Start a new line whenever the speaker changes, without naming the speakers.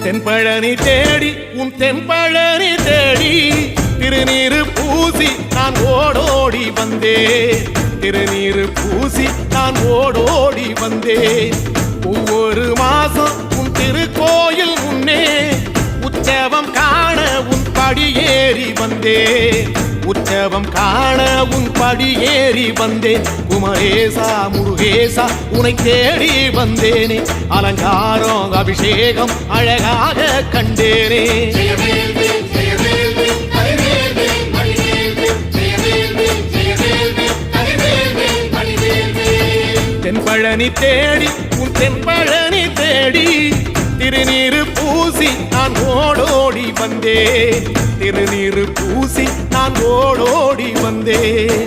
தென்பழனி தேடி உன் தென்பழனி தேடி திருநீரு பூசி நான் ஓடோடி வந்தேன். திருநீரு பூசி நான் ஓடோடி வந்தேன். ஒவ்வொரு மாசம் உன் திருக்கோயில் முன்னே உற்சவம் காண உன் படியேறி வந்தேன். உற்சவம் காண உன் படியேறி வந்தேன். குமரேசா முருகேசா உனை தேடி வந்தேனே. அலங்காரம் அபிஷேகம் அழகாக கண்டேனே. தென்பழனி தேடி உன் தென்பழனி தேடி திருநீரு பூசி நான் ஓடோடி வந்தேன். திருநீரு பூசி நான் ஓடோடி வந்தேன்.